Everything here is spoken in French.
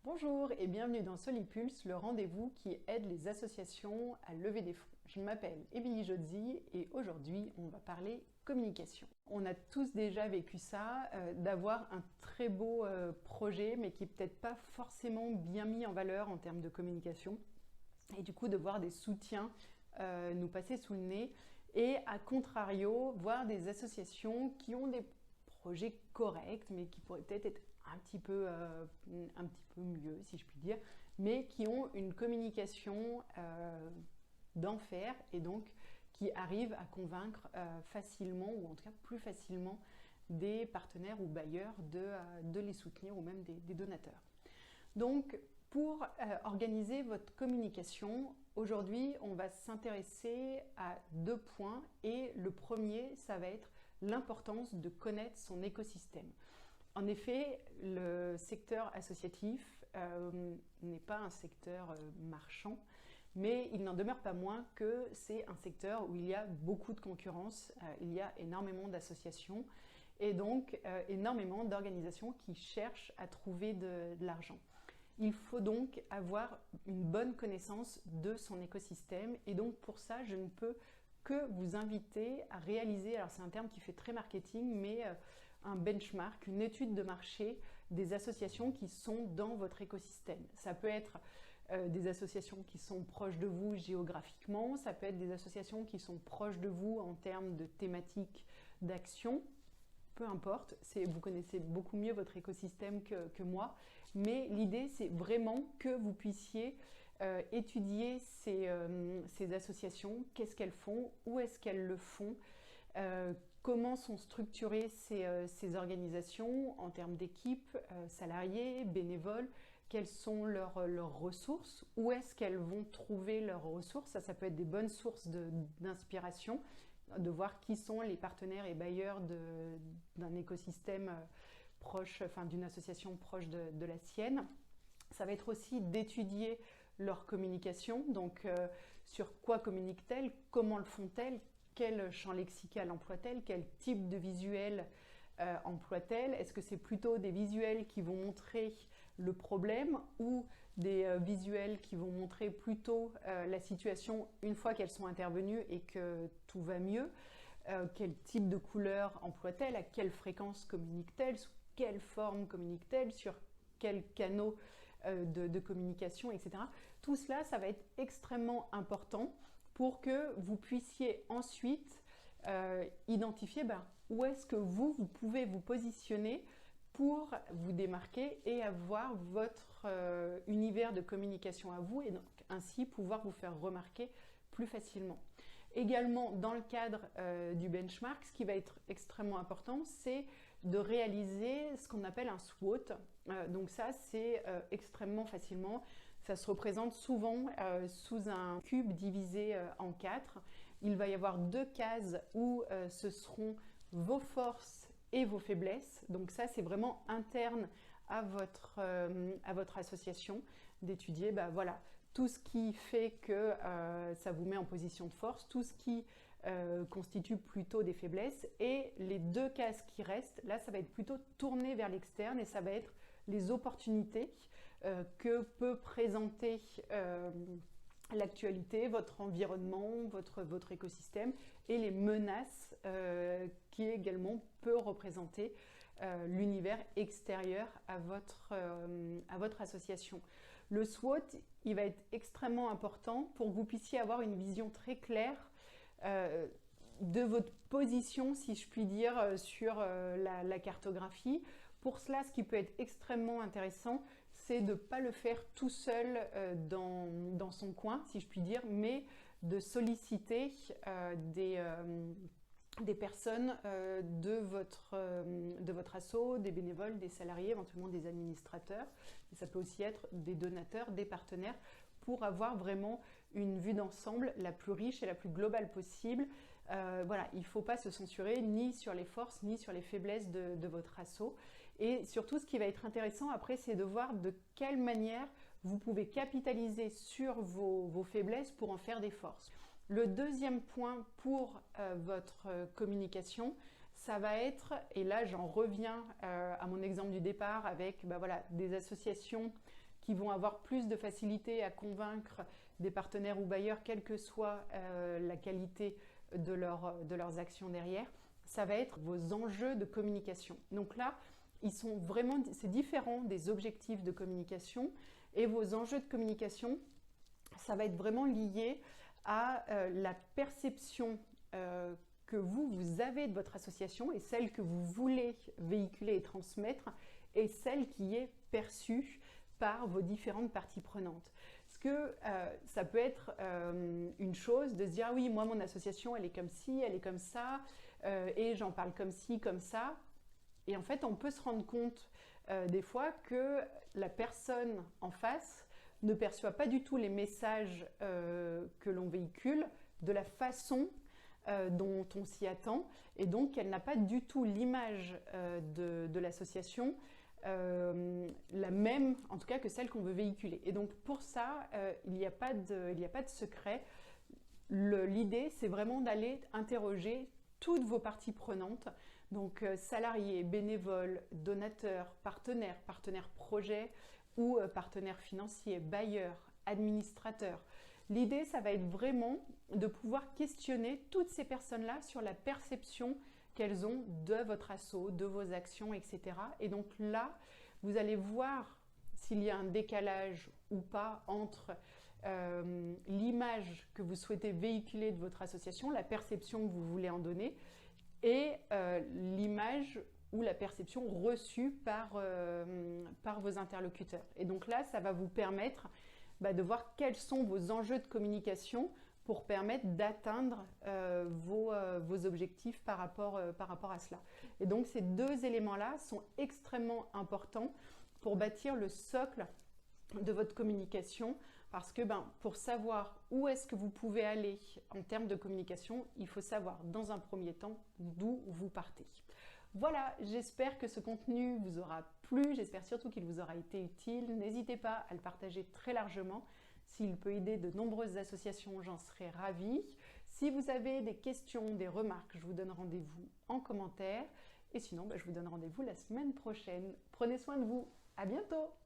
Bonjour et bienvenue dans Solipulse, le rendez-vous qui aide les associations à lever des fonds. Je m'appelle Émilie Jodzi et aujourd'hui on va parler communication. On a tous déjà vécu ça, d'avoir un très beau projet mais qui n'est peut-être pas forcément bien mis en valeur en termes de communication et du coup de voir des soutiens nous passer sous le nez et à contrario voir des associations qui ont des projets corrects mais qui pourraient peut-être être un petit peu mieux, si je puis dire, mais qui ont une communication d'enfer et donc qui arrivent à convaincre facilement, ou en tout cas plus facilement, des partenaires ou bailleurs de les soutenir ou même des donateurs. Donc, pour organiser votre communication, aujourd'hui, on va s'intéresser à deux points et le premier, ça va être l'importance de connaître son écosystème. En effet, le secteur associatif n'est pas un secteur marchand, mais il n'en demeure pas moins que c'est un secteur où il y a beaucoup de concurrence, il y a énormément d'associations et donc énormément d'organisations qui cherchent à trouver de l'argent. Il faut donc avoir une bonne connaissance de son écosystème et donc pour ça, je ne peux que vous inviter à réaliser, alors c'est un terme qui fait très marketing, mais un benchmark, une étude de marché des associations qui sont dans votre écosystème. Ça peut être des associations qui sont proches de vous géographiquement, ça peut être des associations qui sont proches de vous en termes de thématiques d'action, peu importe, vous connaissez beaucoup mieux votre écosystème que moi, mais l'idée c'est vraiment que vous puissiez étudier ces associations, qu'est-ce qu'elles font, où est-ce qu'elles le font, comment sont structurées ces organisations en termes d'équipes, salariés, bénévoles, quelles sont leurs ressources, où est-ce qu'elles vont trouver leurs ressources, ça peut être des bonnes sources d'inspiration, de voir qui sont les partenaires et bailleurs d'un écosystème proche, enfin d'une association proche de la sienne. Ça va être aussi d'étudier leur communication, donc sur quoi communiquent-elles, comment le font-elles, quel champ lexical emploient-elles, quel type de visuel emploient-elles, est-ce que c'est plutôt des visuels qui vont montrer le problème ou des visuels qui vont montrer plutôt la situation une fois qu'elles sont intervenues et que tout va mieux, quel type de couleur emploient-elles, à quelle fréquence communiquent-elles, sous quelle forme communiquent-elles, sur quels canaux de communication, etc. Tout cela, ça va être extrêmement important pour que vous puissiez ensuite identifier où est-ce que vous pouvez vous positionner pour vous démarquer et avoir votre univers de communication à vous et donc ainsi pouvoir vous faire remarquer plus facilement. Également, dans le cadre du benchmark, ce qui va être extrêmement important, c'est de réaliser ce qu'on appelle un SWOT. Donc ça, c'est extrêmement facilement. Ça se représente souvent sous un cube divisé en 4. Il va y avoir 2 cases où ce seront vos forces et vos faiblesses. Donc ça, c'est vraiment interne à votre association d'étudier voilà, tout ce qui fait que ça vous met en position de force, tout ce qui constitue plutôt des faiblesses et les 2 cases qui restent, là ça va être plutôt tourné vers l'externe et ça va être les opportunités que peut présenter l'actualité, votre environnement, votre écosystème et les menaces qui également peut représenter l'univers extérieur à votre association. Le SWOT, il va être extrêmement important pour que vous puissiez avoir une vision très claire de votre position, si je puis dire, sur la cartographie. Pour cela, ce qui peut être extrêmement intéressant, c'est de ne pas le faire tout seul dans son coin, si je puis dire, mais de solliciter des personnes de votre asso, des bénévoles, des salariés, éventuellement des administrateurs. Et ça peut aussi être des donateurs, des partenaires, pour avoir vraiment une vue d'ensemble la plus riche et la plus globale possible. Voilà, il ne faut pas se censurer ni sur les forces ni sur les faiblesses de votre asso. Et surtout, ce qui va être intéressant après, c'est de voir de quelle manière vous pouvez capitaliser sur vos faiblesses pour en faire des forces. Le deuxième point pour votre communication, ça va être, et là j'en reviens à mon exemple du départ avec voilà, des associations qui vont avoir plus de facilité à convaincre des partenaires ou bailleurs, quelle que soit la qualité de leurs actions derrière. Ça va être vos enjeux de communication. Donc là, c'est différent des objectifs de communication, et vos enjeux de communication, ça va être vraiment lié à la perception que vous avez de votre association et celle que vous voulez véhiculer et transmettre, et celle qui est perçue par vos différentes parties prenantes. Parce que ça peut être une chose de se dire « Ah oui, moi mon association elle est comme ci, elle est comme ça, et j'en parle comme ci, comme ça ». Et en fait, on peut se rendre compte des fois que la personne en face ne perçoit pas du tout les messages que l'on véhicule de la façon dont on s'y attend, et donc elle n'a pas du tout l'image de l'association la même, en tout cas, que celle qu'on veut véhiculer. Et donc pour ça, il n'y a pas de secret. L'idée, c'est vraiment d'aller interroger toutes vos parties prenantes, donc salariés, bénévoles, donateurs, partenaires projets ou partenaires financiers, bailleurs, administrateurs. L'idée, ça va être vraiment de pouvoir questionner toutes ces personnes-là sur la perception qu'elles ont de votre asso, de vos actions, etc. Et donc là, vous allez voir s'il y a un décalage ou pas entre l'image que vous souhaitez véhiculer de votre association, la perception que vous voulez en donner, et l'image ou la perception reçue par vos interlocuteurs. Et donc là, ça va vous permettre de voir quels sont vos enjeux de communication pour permettre d'atteindre vos objectifs par rapport à cela. Et donc ces deux éléments-là sont extrêmement importants pour bâtir le socle de votre communication, parce que pour savoir où est-ce que vous pouvez aller en termes de communication, il faut savoir dans un premier temps d'où vous partez. Voilà, j'espère que ce contenu vous aura plu, j'espère surtout qu'il vous aura été utile. N'hésitez pas à le partager très largement. S'il peut aider de nombreuses associations, j'en serai ravie. Si vous avez des questions, des remarques, je vous donne rendez-vous en commentaire. Et sinon, je vous donne rendez-vous la semaine prochaine. Prenez soin de vous. À bientôt!